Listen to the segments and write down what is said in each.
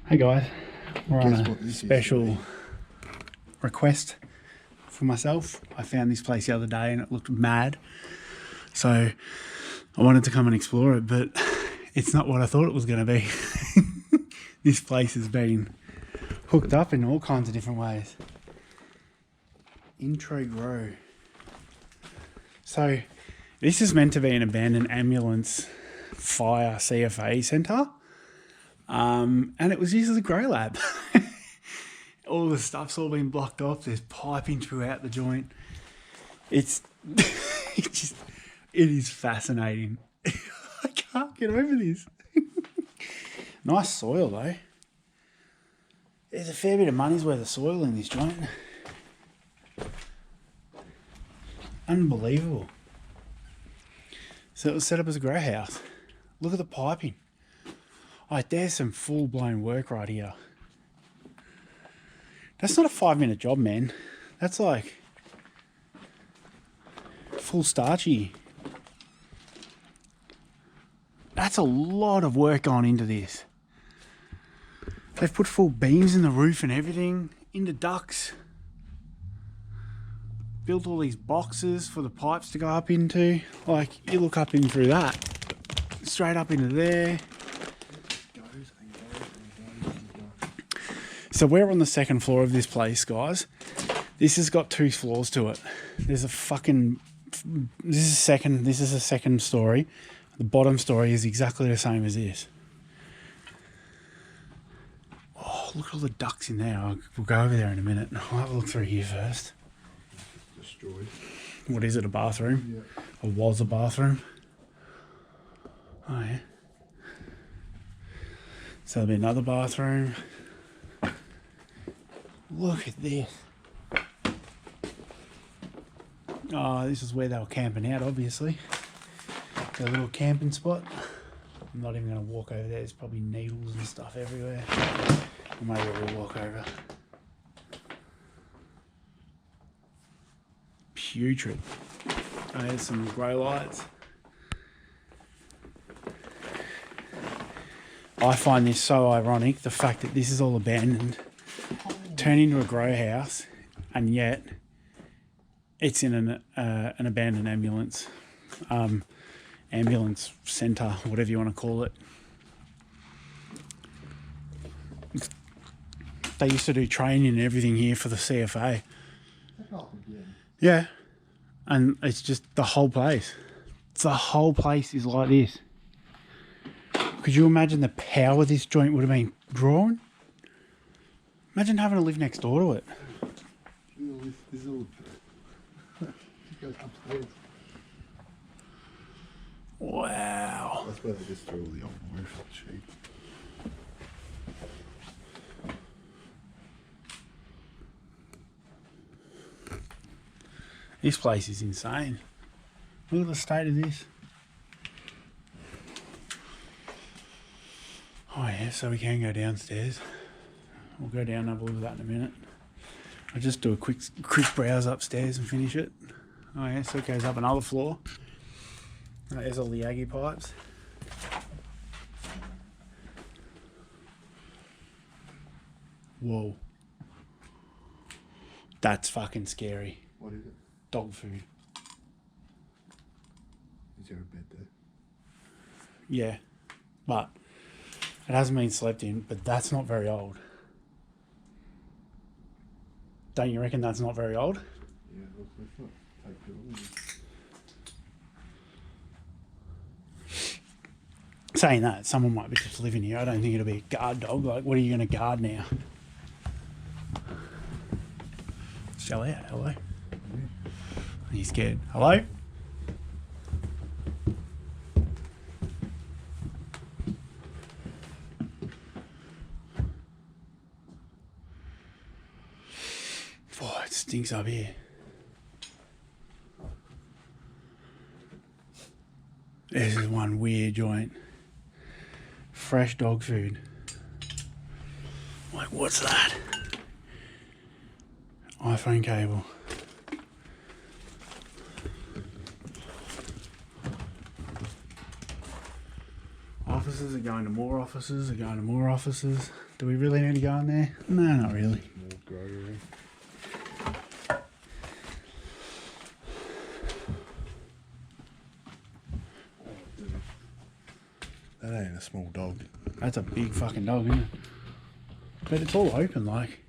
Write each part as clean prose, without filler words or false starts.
Hey guys, we're on a special request for myself. I found this place the other day and it looked mad, so I wanted to come and explore it, but it's not what I thought it was going to be. This place has been hooked up in all kinds of different ways. Intro Grow. So this is meant to be an abandoned ambulance fire CFA centre. And it was used as a grow lab. All the stuff's all been blocked off. There's piping throughout the joint. It is fascinating. I can't get over this. Nice soil though. There's a fair bit of money's worth of soil in this joint. Unbelievable. So it was set up as a grow house. Look at the piping. Like, there's some full-blown work right here. That's not a 5-minute job, man. That's like full starchy. That's a lot of work going into this. They've put full beams in the roof and everything, in the ducts. Built all these boxes for the pipes to go up into. Like, you look up in through that, straight up into there. So we're on the second floor of this place, guys. This has got 2 floors to it. There's a fucking... This is a second story. The bottom story is exactly the same as this. Oh, look at all the ducts in there. We'll go over there in a minute. I'll have a look through here first. Destroyed. What is it, a bathroom? Yeah. Or was a bathroom? Oh, yeah. So there'll be another bathroom. Look at this. Oh, this is where they were camping out, obviously. Their little camping spot. I'm not even going to walk over there. There's probably needles and stuff everywhere. Or maybe we'll walk over. Putrid. Oh, there's some grow lights. I find this so ironic, the fact that this is all abandoned, turned into a grow house, and yet it's in an abandoned ambulance centre, whatever you want to call it. They used to do training and everything here for the CFA. Yeah, and it's just the whole place. The whole place is like this. Could you imagine the power this joint would have been drawing? Imagine having to live next door to it. This all goes upstairs. Wow. That's where they just throw all the old roof cheap. This place is insane. Look at the state of this. Oh yeah, so we can go downstairs. We'll go down and have a look at that in a minute. I'll just do a quick browse upstairs and finish it. Oh yeah, so it goes up another floor. There's all the Yagi pipes. Whoa. That's fucking scary. What is it? Dog food. Is there a bed there? Yeah, but it hasn't been slept in, but that's not very old. Don't you reckon that's not very old? Yeah, let's not take too long. Saying that, someone might be just living here. I don't think it'll be a guard dog. Like, what are you going to guard now? Shall out. Hello? Are you scared? Hello? Oh, it stinks up here. This is one weird joint. Fresh dog food. Like, what's that? iPhone cable. offices, they're going to more offices, they're going to more offices. Do we really need to go in there? No, not really. More grow room. That ain't a small dog. That's a big fucking dog, isn't it? But it's all open, like.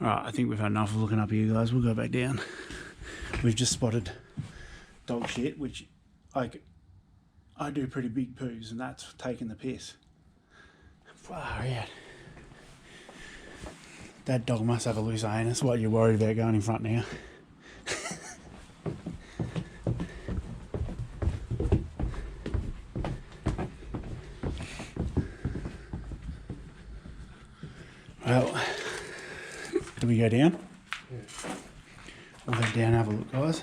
Alright, I think we've had enough of looking up here, guys. We'll go back down. We've just spotted dog shit, which, like, I do pretty big poos, and that's taking the piss. Far out. That dog must have a loose anus. What, you're worried about going in front now? Well, do we go down? Yeah. We'll go down and have a look, guys.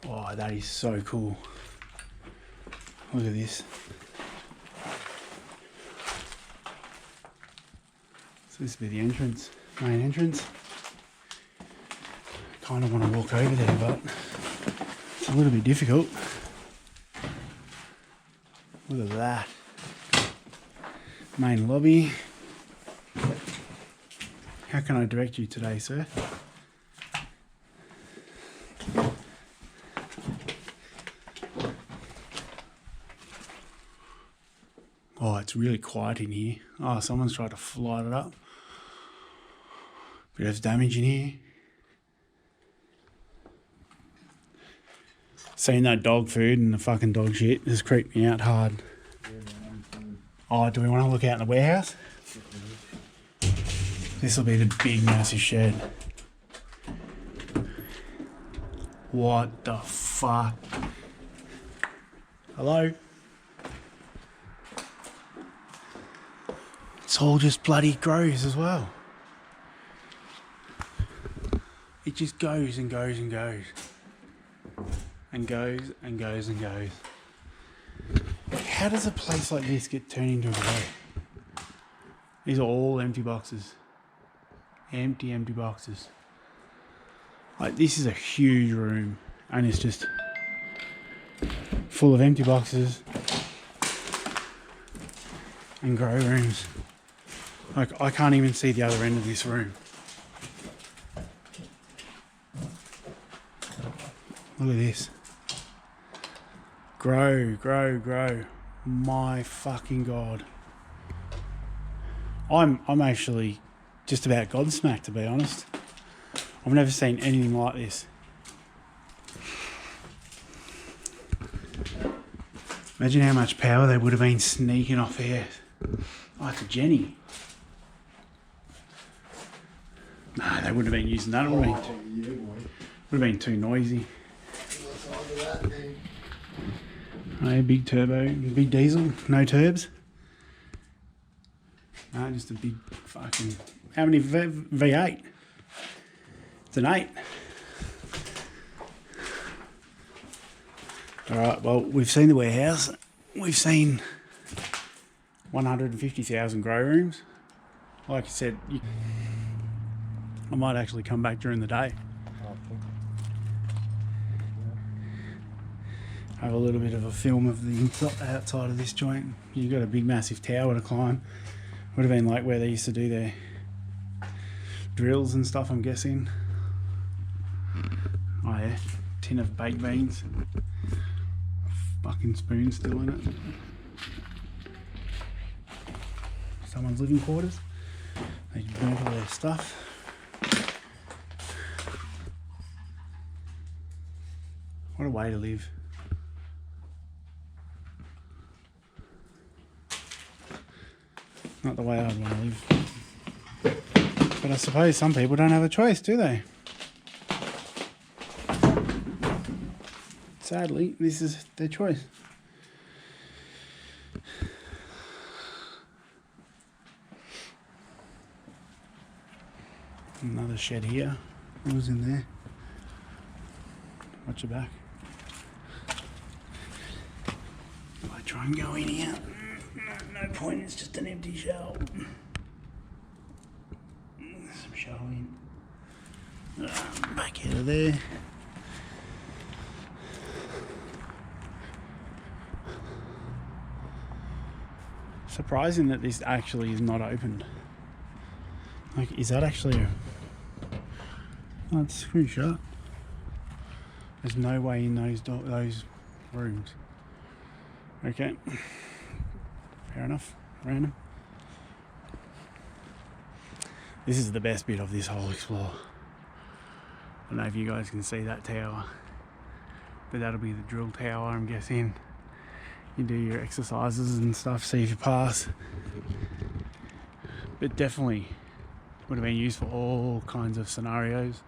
Oh, that is so cool. Look at this. So this will be the entrance, main entrance. Kind of want to walk over there, but it's a little bit difficult. Look at that. Main lobby. How can I direct you today, sir? Oh, it's really quiet in here. Oh, someone's tried to light it up. Bit of damage in here. Seeing that dog food and the fucking dog shit has creeped me out hard. Oh, do we want to look out in the warehouse? This will be the big massive shed. What the fuck? Hello? It's all just bloody grows as well. It just goes and goes and goes. And goes and goes and goes. How does a place like this get turned into a grow? These are all empty boxes. Empty boxes. Like, this is a huge room and it's just full of empty boxes and grow rooms. Like, I can't even see the other end of this room. Look at this. Grow, grow, grow. My fucking God. I'm actually just about gobsmacked, to be honest. I've never seen anything like this. Imagine how much power they would have been sneaking off here. Like a Jenny. No, they wouldn't have been using that. It would have been too noisy. Oh, big turbo, big diesel, no turbs. No, just a big fucking... How many V8? It's an 8. Alright, well, we've seen the warehouse. We've seen 150,000 grow rooms. Like I said, I might actually come back during the day. Have a little bit of a film of the outside of this joint. You've got a big massive tower to climb. Would have been like where they used to do their drills and stuff, I'm guessing. Oh yeah, tin of baked beans. Fucking spoon still in it. Someone's living quarters. They burnt all their stuff. What a way to live. Not the way I'd want to live. But I suppose some people don't have a choice, do they? Sadly, this is their choice. Another shed here. What was in there? Watch your back. I try and go in here. No. no point, it's just an empty shell. Some shell in. Back out of there. Surprising that this actually is not opened. Like, is that actually a... Oh, it's pretty shut. There's no way in those rooms. Okay. Fair enough. Random. This is the best bit of this whole explore. I don't know if you guys can see that tower, but that'll be the drill tower, I'm guessing. You do your exercises and stuff, see if you pass. But definitely would have been used for all kinds of scenarios.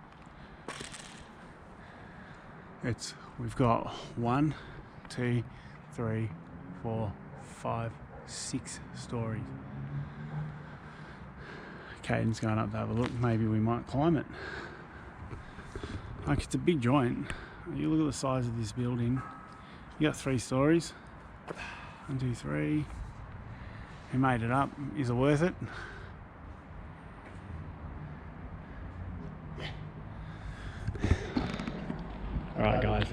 We've got 1, 2, 3, 4, 5, 6 stories. Caden's going up to have a look. Maybe we might climb it. Like, it's a big joint. You look at the size of this building. You got 3 stories. 1, 2, 3. Who made it up? Is it worth it? Alright guys,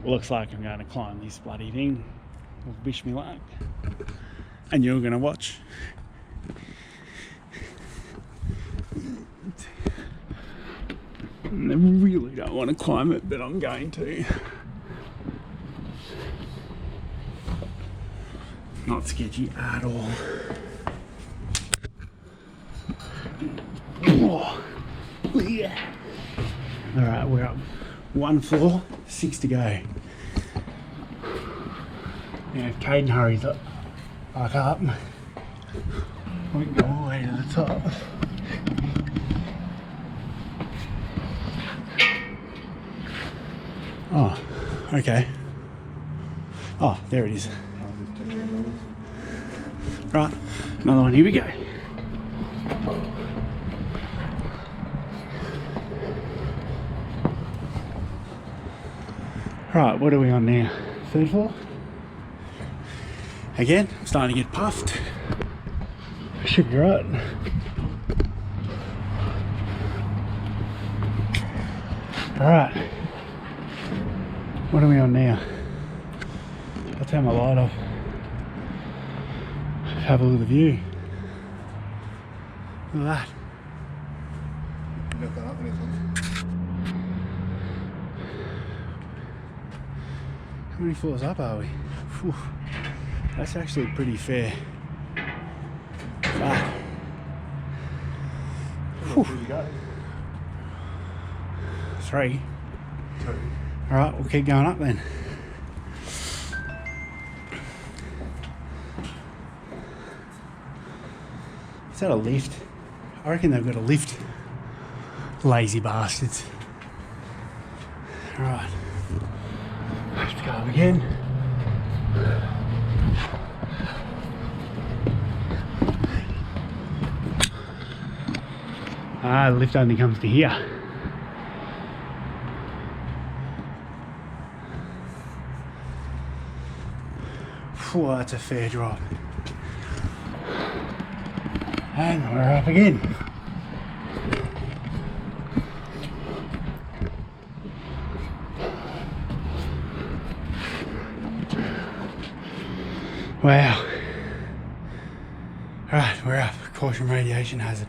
looks like I'm going to climb this bloody thing. Wish me luck. And you're going to watch. I really don't want to climb it, but I'm going to. Not sketchy at all. Oh, yeah. Alright, we're up 1 floor, 6 to go. Now if Caden hurries up, back up, we can go all the way to the top. Oh, okay. Oh, there it is. Right, another one, here we go. Right, what are we on now? 3rd floor? Again, I'm starting to get puffed. Should be right. Alright. What are we on now? I'll turn my light off. Have a look at the view. Look at that. Look that up when it's on. How many floors up are we? Whew. That's actually pretty fair. Fuck. Whew. 3. 2. Alright, we'll keep going up then. Is that a lift? I reckon they've got a lift. Lazy bastards. Alright. Let's go up again. The lift only comes to here. Whew, that's a fair drop. And we're up again. Wow. Alright, we're up. Caution radiation hazard.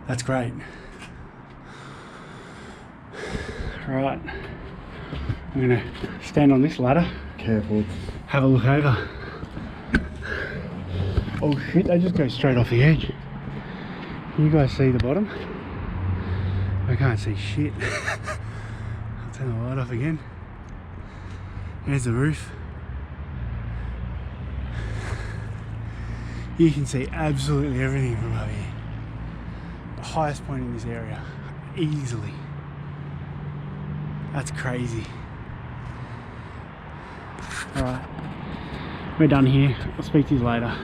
That's great. Alright. I'm gonna stand on this ladder. Careful. Have a look over. Oh shit, they just go straight off the edge. Can you guys see the bottom? I can't see shit. I'll turn the light off again. There's the roof. You can see absolutely everything from over here. The highest point in this area, easily. That's crazy. Alright, we're done here. I'll speak to you later.